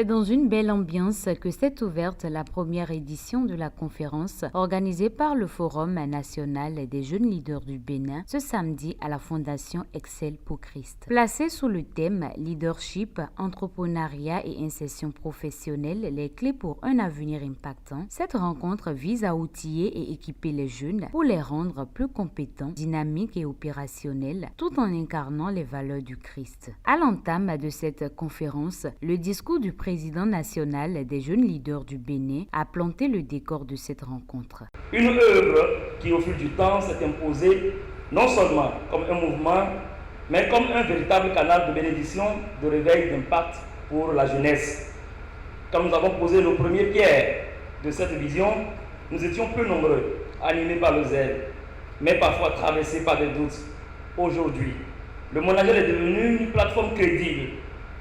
C'est dans une belle ambiance que s'est ouverte la première édition de la conférence organisée par le Forum national des jeunes leaders du Bénin ce samedi à la Fondation Excel pour Christ. Placée sous le thème Leadership, entrepreneuriat et insertion professionnelle, les clés pour un avenir impactant, cette rencontre vise à outiller et équiper les jeunes pour les rendre plus compétents, dynamiques et opérationnels, tout en incarnant les valeurs du Christ. À l'entame de cette conférence, le discours du président national des jeunes leaders du Bénin a planté le décor de cette rencontre. Une œuvre qui, au fil du temps, s'est imposée non seulement comme un mouvement, mais comme un véritable canal de bénédiction, de réveil, d'impact pour la jeunesse. Quand nous avons posé nos premières pierres de cette vision, nous étions peu nombreux, animés par le zèle, mais parfois traversés par des doutes. Aujourd'hui, le Monagel est devenu une plateforme crédible,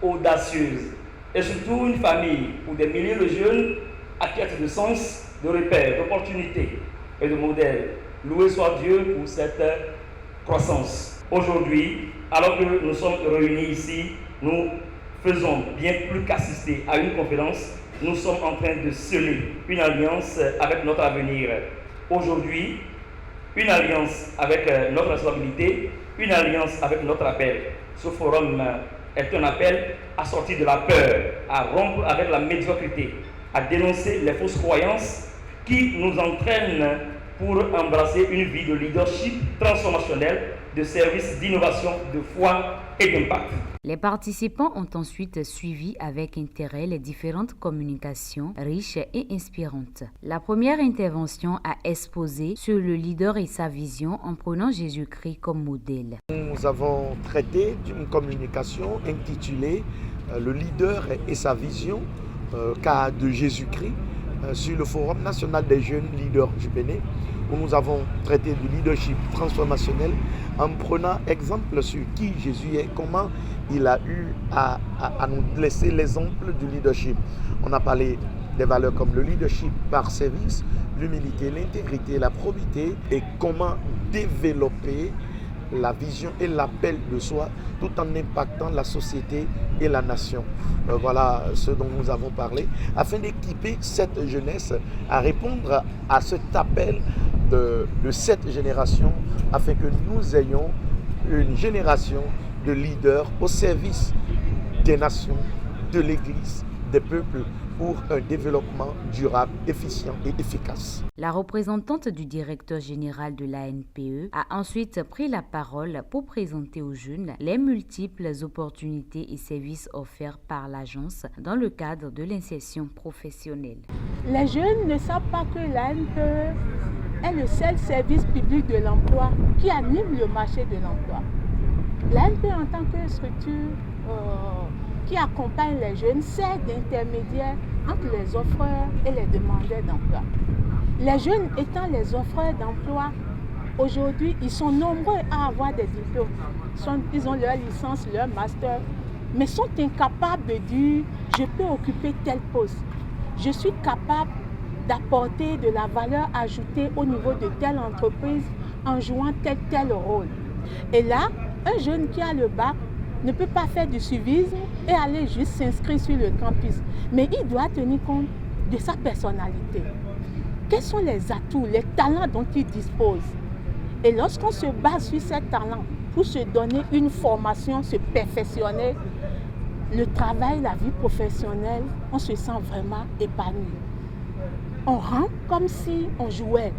audacieuse, et surtout une famille où des milliers de jeunes acquièrent de sens, de repères, d'opportunités et de modèles. Loué soit Dieu pour cette croissance. Aujourd'hui, alors que nous sommes réunis ici, nous faisons bien plus qu'assister à une conférence, nous sommes en train de sceller une alliance avec notre avenir. Aujourd'hui, une alliance avec notre responsabilité, une alliance avec notre appel. Ce forum est un appel à sortir de la peur, à rompre avec la médiocrité, à dénoncer les fausses croyances qui nous entraînent pour embrasser une vie de leadership transformationnel, de service, d'innovation, de foi et d'impact. Les participants ont ensuite suivi avec intérêt les différentes communications riches et inspirantes. La première intervention a exposé sur le leader et sa vision en prenant Jésus-Christ comme modèle. Nous avons traité d'une communication intitulée Le leader et sa vision, cas de Jésus-Christ, sur le Forum national des jeunes leaders du Bénin, où nous avons traité du leadership transformationnel en prenant exemple sur qui Jésus est, comment il a eu à nous laisser l'exemple du leadership. On a parlé des valeurs comme le leadership par service, l'humilité, l'intégrité, la probité et comment développer la vision et l'appel de soi tout en impactant la société et la nation. Voilà ce dont nous avons parlé, afin d'équiper cette jeunesse à répondre à cet appel de cette génération, afin que nous ayons une génération de leaders au service des nations, de l'Église, des peuples, pour un développement durable, efficient et efficace. La représentante du directeur général de l'ANPE a ensuite pris la parole pour présenter aux jeunes les multiples opportunités et services offerts par l'agence dans le cadre de l'insertion professionnelle. Les jeunes ne savent pas que l'ANPE est le seul service public de l'emploi qui anime le marché de l'emploi. L'ANPE en tant que structure qui accompagne les jeunes sert d'intermédiaire entre les offreurs et les demandeurs d'emploi. Les jeunes étant les offreurs d'emploi, aujourd'hui, ils sont nombreux à avoir des diplômes. Ils ont leur licence, leur master, mais sont incapables de dire « je peux occuper tel poste, je suis capable d'apporter de la valeur ajoutée au niveau de telle entreprise en jouant tel rôle ». Et là, un jeune qui a le bac ne peut pas faire du suivisme et aller juste s'inscrire sur le campus. Mais il doit tenir compte de sa personnalité. Quels sont les atouts, les talents dont il dispose? Et lorsqu'on se base sur ces talents pour se donner une formation, se perfectionner, le travail, la vie professionnelle, on se sent vraiment épanoui. On rentre comme si on jouait.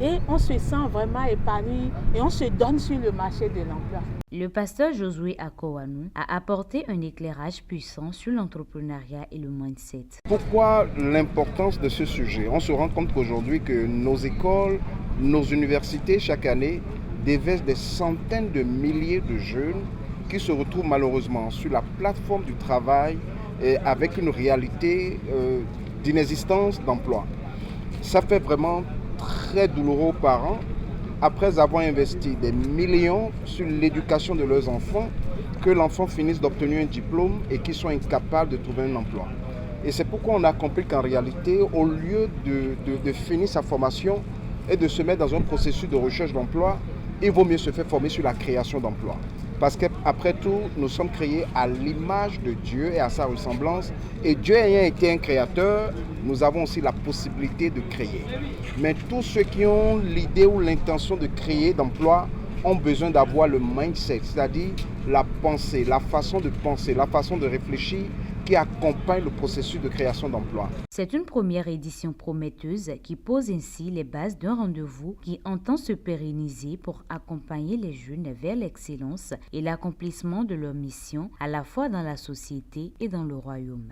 Et on se sent vraiment épanoui et on se donne sur le marché de l'emploi. Le pasteur Josué Akowanou a apporté un éclairage puissant sur l'entrepreneuriat et le mindset. Pourquoi l'importance de ce sujet? On se rend compte qu'aujourd'hui que nos écoles, nos universités chaque année déversent des centaines de milliers de jeunes qui se retrouvent malheureusement sur la plateforme du travail avec une réalité d'inexistence d'emploi. Ça fait vraiment très douloureux aux parents, après avoir investi des millions sur l'éducation de leurs enfants, que l'enfant finisse d'obtenir un diplôme et qu'ils soient incapables de trouver un emploi. Et c'est pourquoi on a compris qu'en réalité, au lieu de finir sa formation et de se mettre dans un processus de recherche d'emploi, il vaut mieux se faire former sur la création d'emplois. Parce qu'après tout, nous sommes créés à l'image de Dieu et à sa ressemblance. Et Dieu ayant été un créateur, nous avons aussi la possibilité de créer. Mais tous ceux qui ont l'idée ou l'intention de créer d'emploi ont besoin d'avoir le mindset, c'est-à-dire la pensée, la façon de penser, la façon de réfléchir qui accompagne le processus de création d'emploi. C'est une première édition prometteuse qui pose ainsi les bases d'un rendez-vous qui entend se pérenniser pour accompagner les jeunes vers l'excellence et l'accomplissement de leur mission à la fois dans la société et dans le royaume.